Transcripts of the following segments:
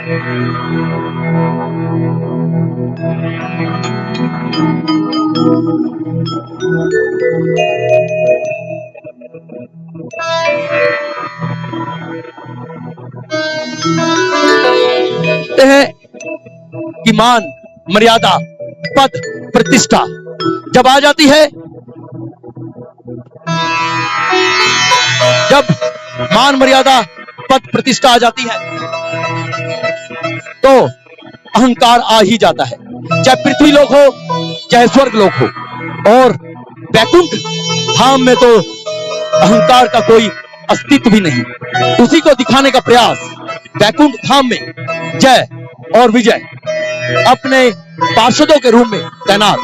कहते हैं कि मान, मर्यादा, पद, प्रतिष्ठा जब आ जाती है, जब मान, मर्यादा, पद, प्रतिष्ठा आ जाती है तो अहंकार आ ही जाता है। चाहे पृथ्वी लोक हो, चाहे स्वर्ग लोक हो। और वैकुंठ धाम में तो अहंकार का कोई अस्तित्व भी नहीं। उसी को दिखाने का प्रयास वैकुंठ धाम में जय और विजय अपने पार्षदों के रूप में तैनात।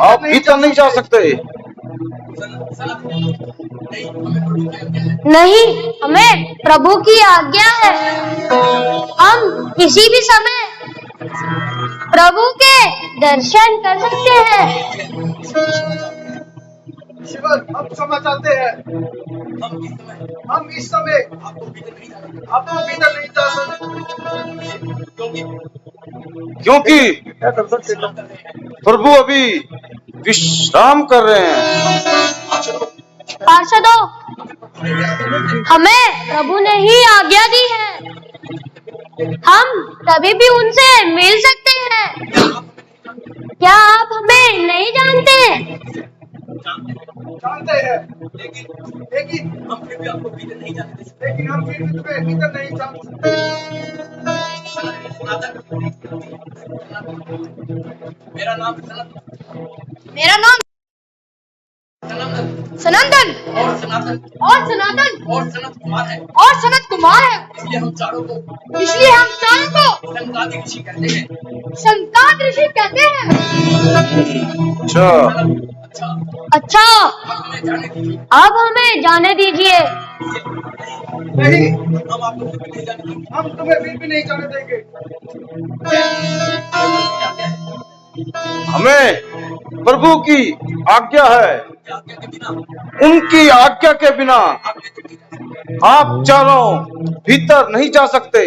आप भीतर नहीं जा सकते। नहीं, हमें प्रभु की आज्ञा है। हम किसी भी समय प्रभु के दर्शन कर सकते हैं। शिवर, हम क्षमा चाहते हैं। हम इस समय आपको भीतर नहीं जा सकते, क्योंकि प्रभु अभी विश्राम कर रहे हैं। पार्षदों, हमें प्रभु ने ही आज्ञा दी है। हम कभी भी उनसे मिल सकते हैं। क्या आप हमें नहीं जानते? जानते हैं, लेकिन हम फिर भी आपको भीतर नहीं जाने देते। लेकिन हम फिर भी तुम्हें भीतर नहीं जाने देते। मेरा नाम सनंदन और सनातन और सनातन और सनत कुमार है। इसलिए हम चारों को संकादी ऋषि कहते हैं। संकाद ऋषि कहते हैं। अच्छा, अब हमें जाने दीजिए। नहीं, हम आपको फिर भी नहीं जाने देंगे। हम तुम्हें फिर भी नहीं जाने देंगे। हमें प्रभु की आज्ञा है। उनकी आज्ञा के बिना आप चारों भीतर नहीं जा सकते।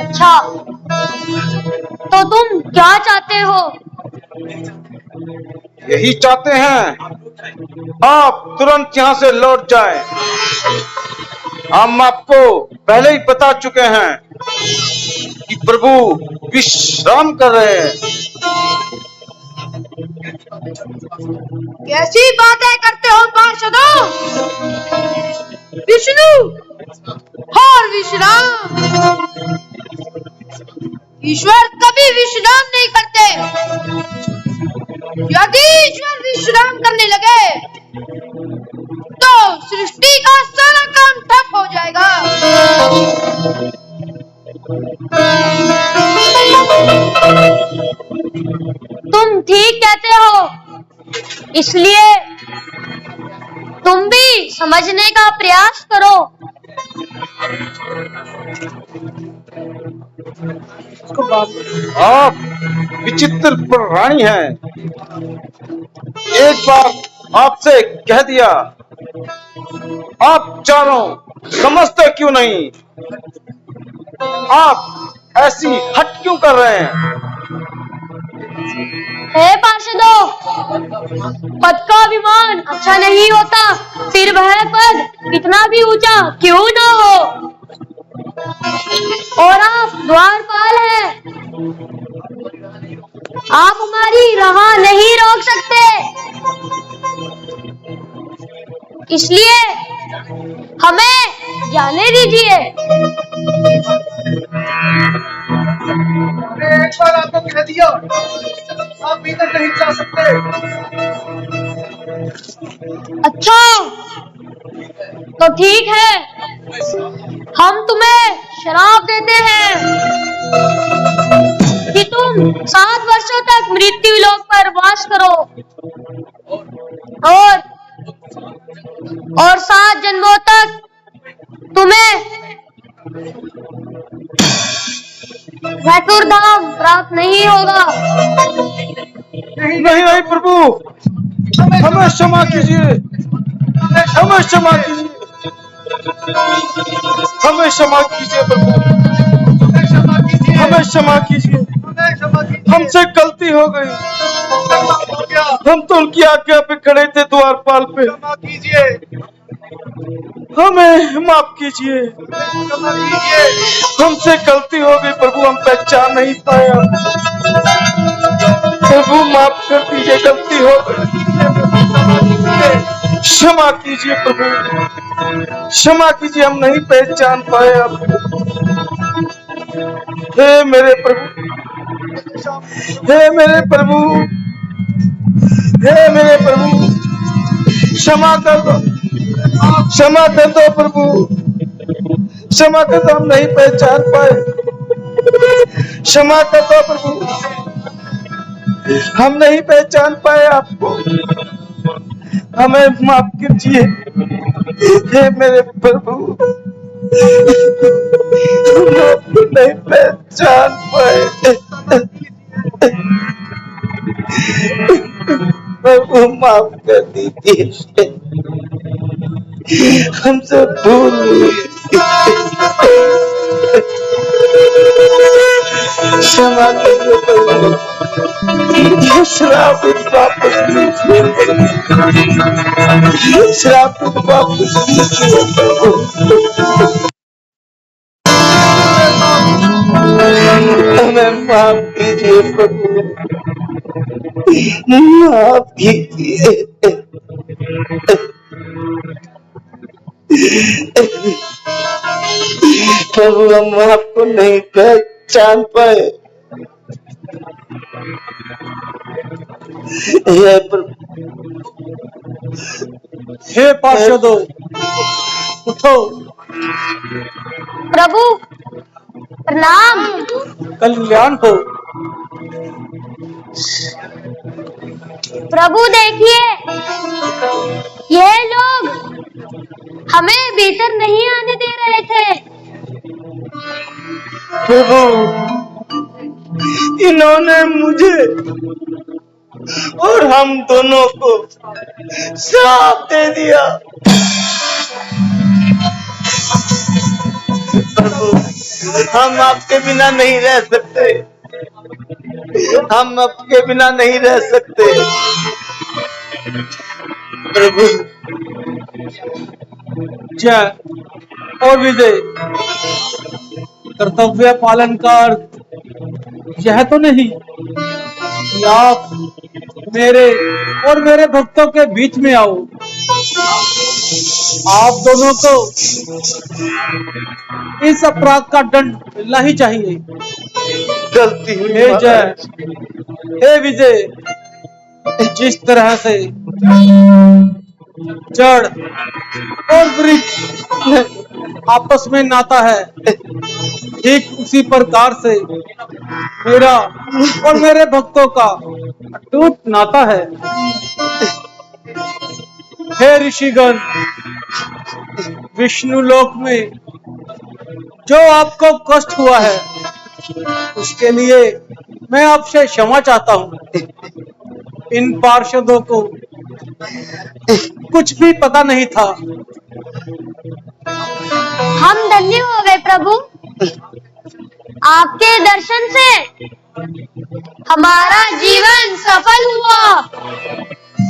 अच्छा, तो तुम क्या चाहते हो? यही चाहते हैं आप तुरंत यहाँ से लौट जाएं। हम आपको पहले ही बता चुके हैं कि प्रभु विश्राम कर रहे हैं। कैसी बातें करते हो पार्षदों? विष्णु और विश्राम, ईश्वर कभी विश्राम नहीं करते। यदि ईश्वर विश्राम करने लगे तो सृष्टि का सारा काम ठप हो जाएगा। तुम ठीक कहते हो, इसलिए तुम भी समझने का प्रयास करो। आप विचित्र प्राणी हैं। एक बार आपसे कह दिया, आप चारों समझते क्यों नहीं? आप ऐसी हट क्यों कर रहे हैं? हे पार्षदों, पद का अभिमान अच्छा नहीं होता, फिर वह पद कितना भी ऊंचा क्यों ना हो। और आप द्वारपाल हैं, आप हमारी राह नहीं रोक सकते, इसलिए हमें जाने दीजिए। मैंने एक बार आपको कह दिया, आप भीतर नहीं जा सकते। अच्छा, तो ठीक है, हम तुम्हें श्राप देते हैं कि तुम 7 वर्षों तक मृत्यु लोक पर वास करो और 7 जन्मों तक तुम्हें वैकुंठ धाम प्राप्त नहीं होगा। नहीं नहीं प्रभु, हमें क्षमा कीजिए, हमें क्षमा कीजिए, हमें क्षमा कीजिए प्रभु, हमें क्षमा कीजिए। हमसे गलती हो गई, हम तो उनकी आज्ञा पे खड़े थे द्वारपाल पे। क्षमा कीजिए, हमें माफ कीजिए, क्षमा कीजिए। हमसे गलती हो गई प्रभु, हम पहचान नहीं पाया। प्रभु माफ कर दीजिए, गलती हो गई, क्षमा कीजिए प्रभु, क्षमा कीजिए, हम नहीं पहचान पाए आपको। हे मेरे प्रभु, हे मेरे प्रभु, हे मेरे प्रभु, क्षमा कर दो, क्षमा कर दो प्रभु, क्षमा कर दो, हम नहीं पहचान पाए, क्षमा कर दो प्रभु, हम नहीं पहचान पाए आपको, हमें माफ कीजिए। हे मेरे प्रभु, हम आपको नहीं पहचान पाए, प्रभु माफ कर दीजिए, हमसे भूल हुई, क्षमा कीजिए प्रभु, श्राप वापस लीजिए, श्राप वापस लीजिए प्रभु, हमें माफ कीजिए प्रभु, माफ कीजिए। प्रभु हम आपको नहीं पहचान पाए, हे पार्षदों, उठो, प्रभु प्रणाम। कल्याण हो। प्रभु देखिए, ये लोग हमें भीतर नहीं आने दे रहे थे। प्रभु इन्होंने मुझे और हम दोनों को श्राप दे दिया। प्रभु हम आपके बिना नहीं रह सकते, हम आपके बिना नहीं रह सकते। प्रभु जय और विजय, कर्तव्य पालन का अर्थ यह तो नहीं कि आप मेरे और मेरे भक्तों के बीच में आओ। आप दोनों को इस अपराध का दंड मिलना ही चाहिए। गलती हुई। हे जय, हे विजय, जिस तरह से जड़ और वृक्ष आपस में नाता है, ठीक उसी प्रकार से मेरा और मेरे भक्तों का अटूट नाता है। हे ऋषिगण, विष्णु लोक में जो आपको कष्ट हुआ है उसके लिए मैं आपसे क्षमा चाहता हूँ। इन पार्षदों को कुछ भी पता नहीं था। हम धन्य हो गए प्रभु। आपके दर्शन से हमारा जीवन सफल हुआ।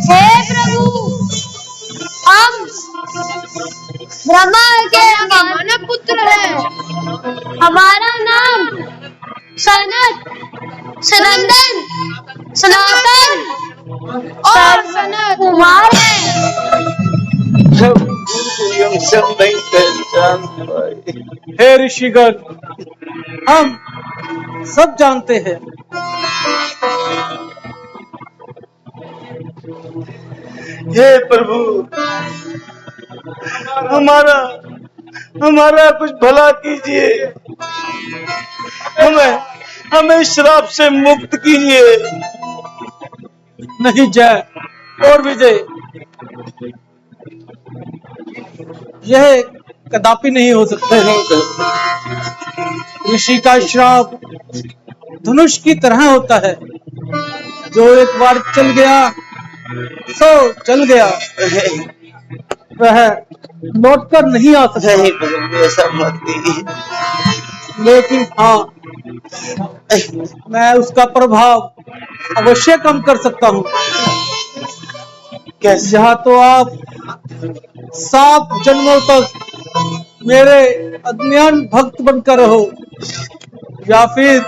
हे प्रभु, हम ब्रह्मा के मानव पुत्र हैं। हमारा नाम सनत, सनंदन, सनातन और सनत कुमार है। सब नहीं पहचान पाए। हे ऋषिगण, हम सब जानते हैं। हे प्रभु, हमारा कुछ भला कीजिए। हमें श्राप से मुक्त कीजिए। नहीं जय और विजय, यह कदापि नहीं हो सकते हैं। ऋषि का श्राप धनुष की तरह होता है, जो एक बार चल गया सो चल गया, वह लौट कर नहीं आ सकता। नहीं प्रभु, ऐसा मत कीजिए। लेकिन हाँ, मैं उसका प्रभाव अवश्य कम कर सकता हूँ। कैसे? यहाँ तो आप 7 जन्मों तक मेरे अज्ञान भक्त बनकर रहो, या फिर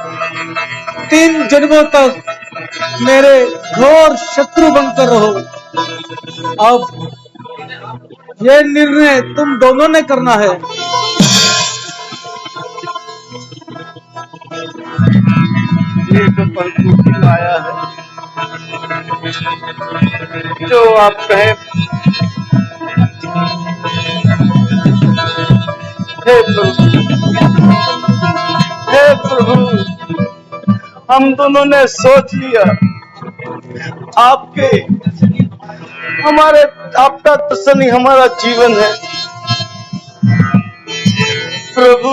3 जन्मों तक मेरे घोर शत्रु बनकर रहो। अब ये निर्णय तुम दोनों ने करना है। ये तो प्रभु की माया है, जो आप कहें। हे प्रभु, हम दोनों ने सोच लिया। आपका दर्शन ही हमारा जीवन है। प्रभु,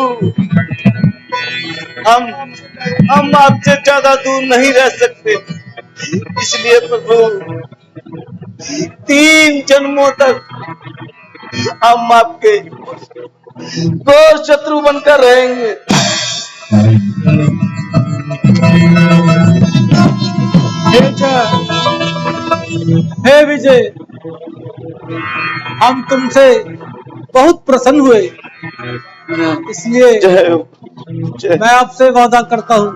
हम आपसे ज्यादा दूर नहीं रह सकते। इसलिए प्रभु, 3 जन्मों तक हम आपके घोर शत्रु बनकर रहेंगे। हे विजय, हम तुमसे बहुत प्रसन्न हुए, इसलिए मैं आपसे वादा करता हूँ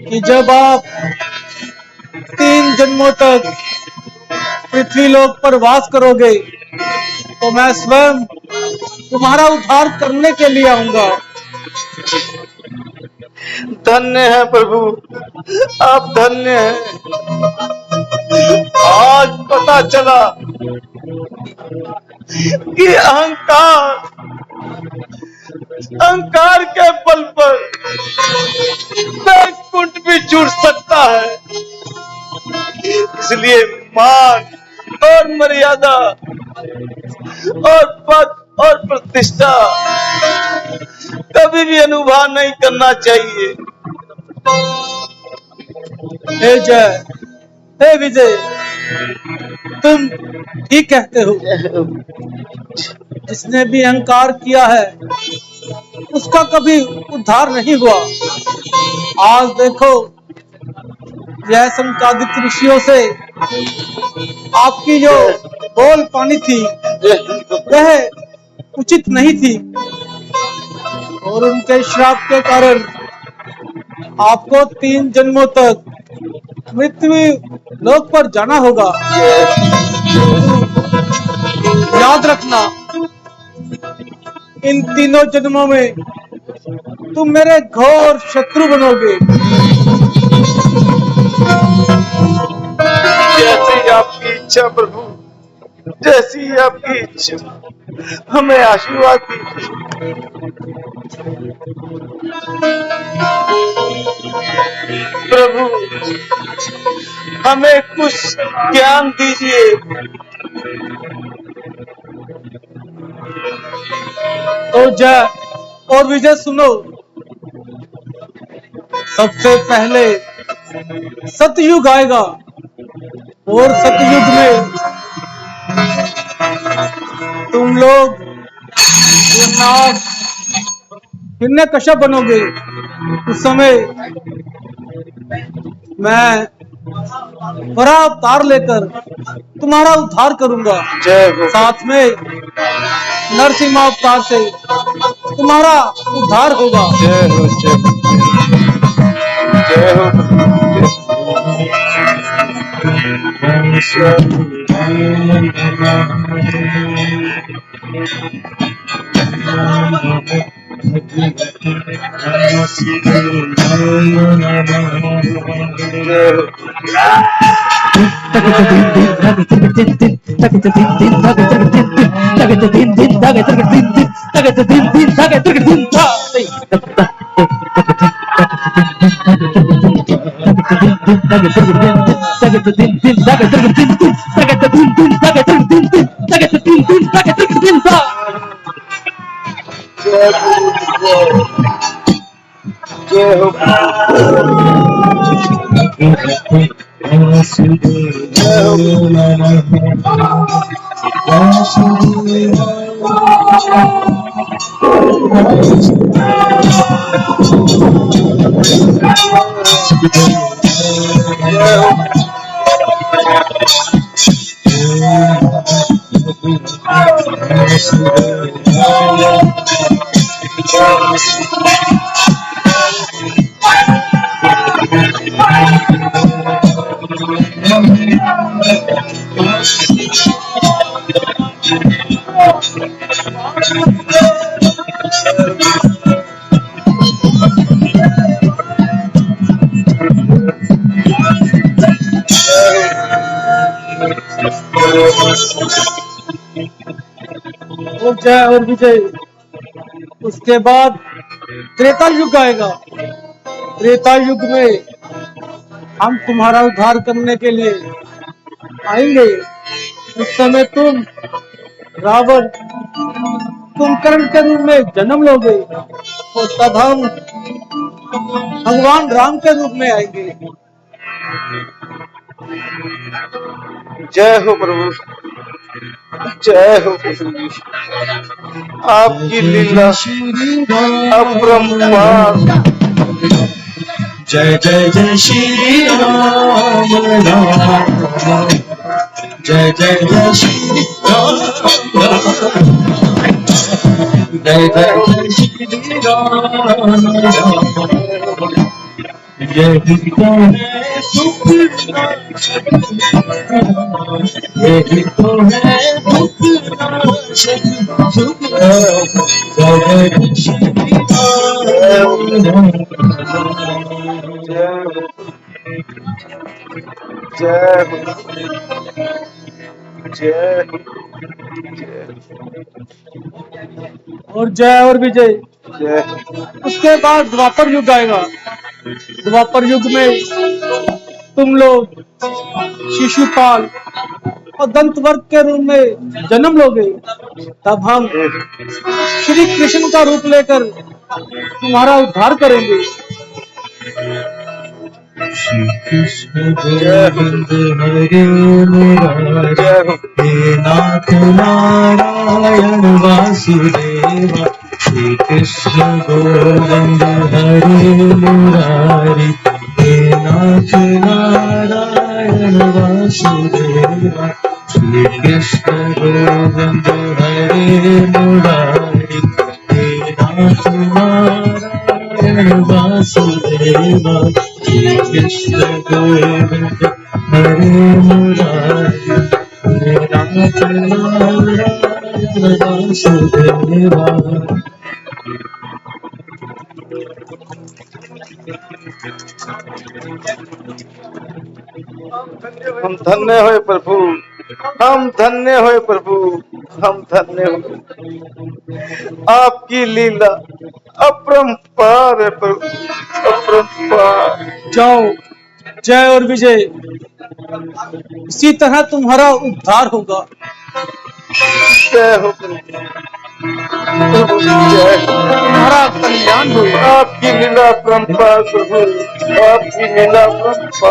कि जब आप 3 जन्मों तक पृथ्वीलोक पर वास करोगे, तो मैं स्वयं तुम्हारा उद्धार करने के लिए आऊंगा। धन्य है प्रभु, आप धन्य हैं। आज पता चला कि अहंकार के बल पर बैकुंठ भी जुड़ सकता है। इसलिए मान और मर्यादा और पद और प्रतिष्ठा कभी भी अनुभव नहीं करना चाहिए। हे जय, हे विजय, तुम ठीक कहते हो। जिसने भी अहंकार किया है, उसका कभी उद्धार नहीं हुआ। आज देखो, यह संकादित ऋषियों से आपकी जो बोल पानी थी, वह उचित नहीं थी, और उनके श्राप के कारण आपको 3 जन्मों तक मृत्यु लोक पर जाना होगा। याद रखना, इन 3 जन्मों में तुम मेरे घोर शत्रु बनोगे। जैसी आपकी इच्छा प्रभु, जैसी आपकी इच्छा। हमें आशीर्वाद दीजिए। प्रभु, हमें कुछ ज्ञान दीजिए। तो जय और विजय सुनो, सबसे पहले सतयुग आएगा, और सतयुग में तुम लोग ये नाग हिरण्यकश्यप बनोगे, उस समय मैं बड़ा अवतार लेकर तुम्हारा उद्धार करूंगा। जय हो। साथ में नरसिम्हा अवतार से तुम्हारा उद्धार होगा। जय हो, जय हो, जय हो, और जय और विजय। उसके बाद त्रेता युग आएगा। त्रेता युग में हम तुम्हारा उद्धार करने के लिए आएंगे। उस समय तुम रावण कुंभकर्ण के रूप में जन्म लोगे और तब हम भगवान राम के रूप में आएंगे। जय हो प्रभु, जय हो प्रभु। आपकी लीला अपरंपार। जय जय जय श्री राम राम, जय जय जय श्री राम राम, जय जय जय श्री राम राम। यही तो है सुख, यही तो है दुख नाशक सुख। जय जय श्री राम, जय हो, जय हो, और जय और विजय। जय। उसके बाद द्वापर युग आएगा। द्वापर युग में तुम लोग शिशुपाल और दंतवर्ग के रूप में जन्म लोगे। तब हम श्री कृष्ण का रूप लेकर तुम्हारा उद्धार करेंगे। श्री कृष्ण गोविंद हरे मुरारी, हे नाथ नारायण वासुदेवा। श्री कृष्ण गोविंद हरे मुरारी, हे नाथ नारायण वासुदेवा। श्री कृष्ण गोविंद हरे मुरारी, हे नाथ नारायण वासुदेवा। श्री कृष्ण गोविंद हरे मुरारी, हे नाथ नारायण वासुदेवा। हम धन्य होए प्रभु, हम धन्य होए प्रभु, हम धन्य हो। आपकी लीला अपरंपार है प्रभु, अपरंपार। जाओ, जय और विजय। इसी तरह तुम्हारा उद्धार होगा। जय हो प्रभु, प्रभु जय हो। तुम्हारा कल्याण होगा। आपकी लीला अपरंपार प्रभु, आपकी लीला अपरंपार।